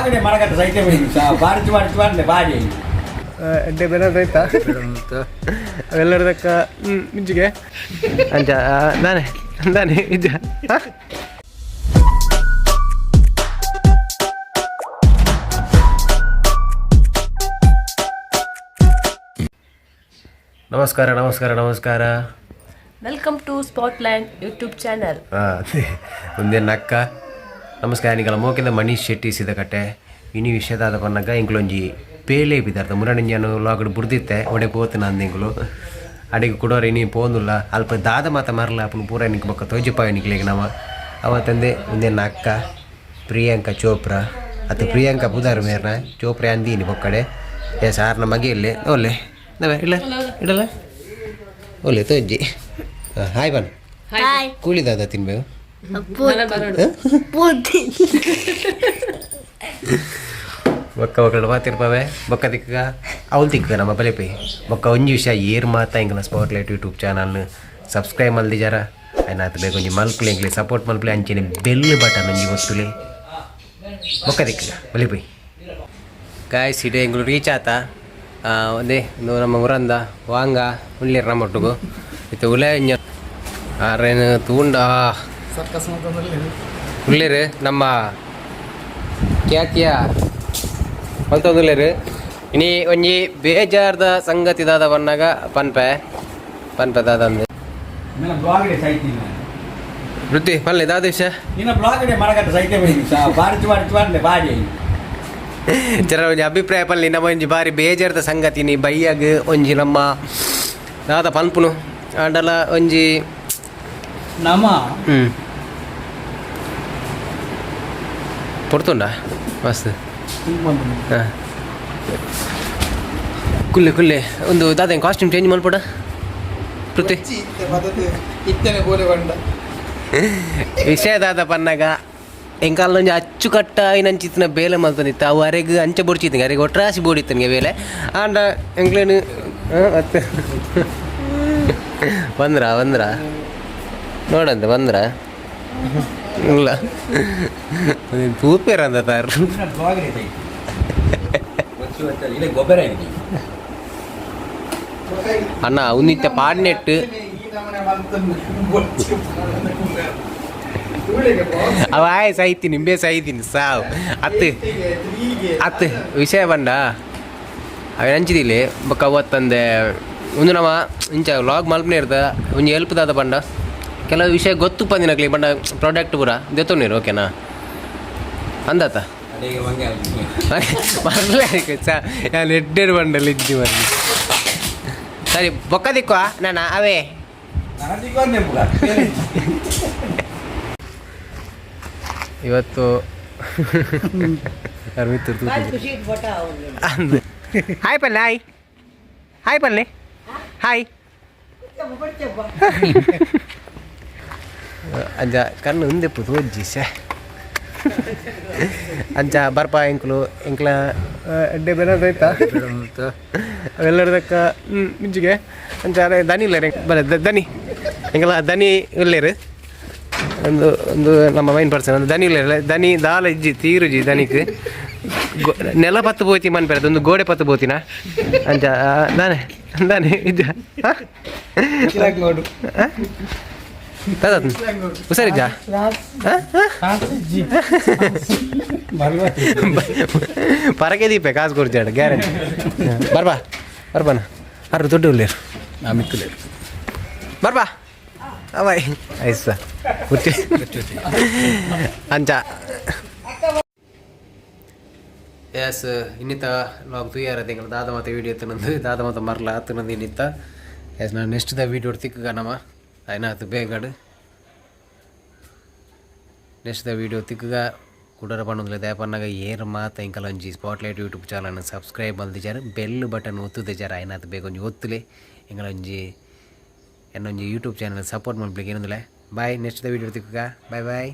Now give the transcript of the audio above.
ಬ್ಲಾಗಡೆ ಮಾಡಕತ್ತ ಸೈತೆ ಬಾರಿಸಿ ಬಾರಿಸಿ ಬಂದೆ ಬಾಡಿ ಎಡ್ಡೆ ಬೆಳದೈತಾ ಅವೆಲ್ಲದಕ್ಕ ಮುಂಚಿಗೆ ಅಂಚ ನಾನೇ ನಾನೇ ಇದ್ದ ನಮಸ್ಕಾರ ನಮಸ್ಕಾರ ನಮಸ್ಕಾರ ವೆಲ್ಕಮ್ ಟು ಸ್ಪಾಟ್ಲ್ಯಾಂಡ್ ಯೂಟ್ಯೂಬ್ ಚಾನಲ್. ಒಂದೇ ನಕ್ಕ ನಮಸ್ಕಾರ ನಿಗಳ ಮೋಕಿಂದ ಮನೀಶ್ ಶೆಟ್ಟಿ ಸಿದಕಟ್ಟೆ ಇನಿ ವಿಷಯದಾದ ಪನ್ನಗ ಇಂಕ್ಲೊಂಜಿ ಪೇಲೆ ಬಿದ್ದಾರ್ದ ಮುರಣಿಂಜಾನು ಲಾಗಡ್ ಬುಡ್ದಿತ್ತೆ ಒಡೆ ಪೋತು ನಂದು ಇಂಗ್ಲು ಅಡಿಗೆ ಕೊಡೋರು ಇನಿ ಪೋಂದುಲ್ಲ ಅಲ್ಪ ದಾದ ಮಾತ ಮರಲ ಅಪ್ಪನ ಪೂರ ನಿಂಗೆ ಬಕ್ಕ ತೋಜಿಪಾಯ ನಿಕ್ಲಿಗೆ ನಮ್ಮ ಅವತ್ತಂದೆ ಒಂದೇ ನಕ್ಕ ಪ್ರಿಯಾಂಕಾ ಚೋಪ್ರಾ ಅದು ಪ್ರಿಯಾಂಕಾ ಬುಧಾರ ಮೇರ್ನ ಚೋಪ್ರಾ ಅಂದೀನಿ ಬೊಕ್ಕಡೆ ಏ ಸಾರ್ನ ಮಗೆ ಇಲ್ಲೇ ಒಲ್ಲೆ ನವೆ ಇಲ್ಲ ಇಡಲ್ಲ ಒಲ್ಲೆ ತೋಜ್ಜಿ ಹಾಯ್ ಬನ್ ಕೂಳಿದಾದ ತಿನ್ಬೇಕು ಬೊಕ್ಕ ಒಕ್ಕಳು ಮಾತಿರ್ಪವೆ ಬೊಕ್ಕ ದಿಕ್ಕ ಅವಳು ತಿಕ್ಕ ನಮ್ಮ ಬಲೆಪೈ ಬೊಕ್ಕ ಒಂಜಿ ವಿಷಯ ಏರ್ ಮಾತ ಇಂಗಲ ಸ್ಪಾಟ್ಲೈಟ್ ಯೂಟ್ಯೂಬ್ ಚಾನಲ್ನ ಸಬ್ಸ್ಕ್ರೈಬ್ ಮಲ್ದಿಜಾರ ಆಯ್ನಾತ್ ಬೇಕು ಒಂಜಿ ಮಲ್ಪಲೆ ಇಂಗ್ಲಿ ಸಪೋರ್ಟ್ ಮಲ್ಪಲೆ ಅಂಚೆನೆ ಬೆಲ್ ಬಟನ್ ಒಂಜಿ ಗೊತ್ತುಲೆ ಬೊಕ್ಕ ದಿಕ್ಕ ಬಲೆಪೈ ಗಾಯ್ ಸಿಡೆ ಇಂಗ್ಲು ರೀಚ್ ಆತ ಒಂದೇ ಒಂದು ನಮ್ಮ ಉರಂದ ವಾಂಗ ಉಳ್ಳಿರ ನಮ್ಮೊಟ್ಟಿಗೂ ಇತ್ತು ಉಲೆ ಆರೇನು ತೂಂಡ ಉಳ್ಳಿರು ನಮ್ಮ ಖ್ಯಾತಿಯ ಹೊಲ್ತೊಂದುಲ್ಲೇರು ಇನಿ ಒಂಜಿ ಬೇಜಾರ್ದ ಸಂಗತಿ ದಾದ ಬನ್ನಾಗ ಪನ್ಪೆ ದಾದಂದು ಬ್ಲಾಗಡೆ ಸೈತಿ ವೃತ್ತಿ ಪಲ್ಲೆ ದಾದ ವಿಷಯ ನಿನ್ನ ಬ್ಲಾಗಡೆ ಮಾಡಕತ್ತ ಸೈತೆ ಬಾರಿಸಿ ಬಾರಿಸಿ ಬಂದೆ ಬಾಡಿ ಜರ ಒಂಜಿ ಅಭಿಪ್ರಾಯ ಪಲ್ಲಿ ನಮ್ಮ ಒಂಜಿ ಬಾರಿ ಬೇಜಾರ್ದ ಸಂಗತಿ ನೀ ಬೈಯಾಗ ಒಂಜಿ ನಮ್ಮ ದಾದ ಪನ್ಪುನು ಆಂಡಲ ಒಂಜಿ ನಮ್ಮ ಪೊರ್ತುಂಡ ಮಸ್ತ್ ಹಾಂ ಕುಲ್ಲೆ ಒಂದು ದಾದ ಕಾಸ್ಟ್ಯೂಮ್ ಚೇಂಜ್ ಮಲ್ಪಡ ಪೃಥ್ವಿ ವಿಷಯ ದಾದ ಪನ್ನಾಗ ಎಂಕಾಲ ಒಂಜಿ ಅಚ್ಚುಕಟ್ಟ ಐನಂಚಿತ್ತಿನ ಬೇಲೆ ಮಲ್ತಂದಿತ್ತು ಅವು ಅರೆಗೆ ಅಂಚೆ ಬೊಡ್ಚಿತ್ತಿಂಗೆ ಅರೆಗೆ ಒಟ್ರಾಸಿ ಬೋಡಿತ್ತನಿಗೆ ಬೇಲೆ ಆಂಡ ಎಂಕ್ಲೇನು ಮತ್ತೆ ಬಂದ್ರ ನೋಡಂತೆ ಬಂದ್ರ ಇಲ್ಲ ತೂಪೇರ ಅಂದ ತಾರ ಅಣ್ಣ ಉನ್ನಿತ್ತ ಪಾಡ್ನೆಟ್ಟು ಅವ ಆಯ್ ಸಾಯ್ತಿ ನಿಂಬೆ ಸಾಯ್ತೀನಿ ಸಾವು ಅತ್ತು ವಿಷಯ ಬಂಡ ಅವ ಹಂಚಿದಿಲ್ಲ ಬೊಕ್ಕ ಅವತ್ತಂದೆ ಒಂದು ನಮ್ಮ ಇಂಚ ವ್ಲಾಗ್ ಮಲ್ಪನೆ ಇರ್ತ ಒಂಜಿ ಹೆಲ್ಪ್ ದಾದ ಬಂಡ ಕೆಲವು ವಿಷಯ ಗೊತ್ತು ಪಂದಿನಕ್ಲಿ ಬಂಡ ಪ್ರಾಡಕ್ಟ್ ಪೂರ ದೆತ್ತೊಂದಿರು ಓಕೆನಾ ಅಂದಾತ ಮರಲೇ ನಾನು ಎಡ್ಡೆಡು ಬಂಡಲ್ಲಿ ಇದ್ದಿ ಮರಲಿ ಸರಿ ಬೊಕ್ಕ ದಿಕ್ಕುವ ನಾನು ಅವೇ ಇವತ್ತು ಹಾಯ್ ಪಲ್ಲೆ ಹಾಯ್ ಪಲ್ಲೆ ಹಾಯ್ ಅಂಜ ಕಣ್ಣು ಹಿಂದೆಪ್ಪು ತೋಜ್ಜಿ ಸೆ ಅಂಚ ಬರ್ಪ ಎಂಕ್ಲು ಎಂಕ್ಲ ಎಡ್ಡೆ ಬೆಳದೈತಾ ಅವೆಲ್ಲದಕ್ಕ ಮುಂಚಿಗೆ ಅಂಚ ದನಿ ಇಲ್ಲ ಬರ ದನಿ ಎಂಕಲ ದನಿ ಇಲ್ಲೇರು ಒಂದು ನಮ್ಮ ಮೈನ್ ಪರ್ಸನ್ ಒಂದು ದನಿ ಇಲ್ಲ ದನಿ ದಾಲ ಇಜ್ಜಿ ತೀರುಜಿ ದನಿಕ್ ನೆಲ ಪತ್ತು ಬೋತಿ ಮನ್ಪೆರದು ಒಂದು ಗೋಡೆ ಪತ್ತು ಬೋತಿನ ಅಂಚ ದಾನೆ ಇಜ್ಜ ನೋಡು ಹುಷಾರಿಜ್ಜ ಪರಕೆ ದೀಪೆ ಕಾಸು ಕೊಡ್ತಾಡ ಗ್ಯಾರಂಟಿ ಬರ್ಬಾನ ಅರ್ರು ದೊಡ್ಡ ಉಳ್ಳೇರು ನಾ ಮಿಕ್ಕಲೇರು ಬರ್ಬಾ ಅವಾಯ್ ಐಸ ಅಂಚ ಎಸ್ ಇನ್ನಿತ ಲಾಗ್ ತುಯ್ಯಾರ ತಿಂಗಳು ದಾದ ಮಾತ ವೀಡಿಯೋ ಎತ್ತನಂದು ದಾದ ಮಾತ ಮರಲ ಹತ್ತನಂದು ಇನ್ನಿತ್ತ ಎಸ್ ನಾನು ನೆಕ್ಸ್ಟ್ ದ ವೀಡಿಯೋ ತಿಕ್ಕ ನಮ್ಮ ಆಯ್ನಾತು ಬೇಗಡು ನೆಕ್ಸ್ಟ್ ದ ವೀಡಿಯೋ ತಿಕ್ಕ ಕುಡರ ಪಣ್ಣುದಿಲ್ಲ ದಯಪನ್ನಾಗ ಏರ್ ಮಾತ ಇಂಕಲ ಒಂಜಿ ಸ್ಪಾಟ್ಲೈಟ್ ಯೂಟ್ಯೂಬ್ ಚಾನಲ್ ಸಬ್ಸ್ಕ್ರೈಬ್ ಮಲ್ದಿಜಾರ ಬೆಲ್ ಬಟನ್ ಒತ್ತುದಿಜಾರ ಆಯ್ನಾತು ಬೇಗ ಒಂಜಿ ಒತ್ತುಲೆ ಇಂಕಲ ಒಂಜಿ ಏನೊಂಜಿ ಯೂಟ್ಯೂಬ್ ಚಾನಲ್ ಸಪೋರ್ಟ್ ಮಾಡ್ಲಿಕ್ಕೆ ಏನಂದಿಲ್ಲ ಬಾಯ್ ನೆಕ್ಸ್ಟ್ ದ ವೀಡಿಯೋ ತಿಕ್ಕ ಬಾಯ್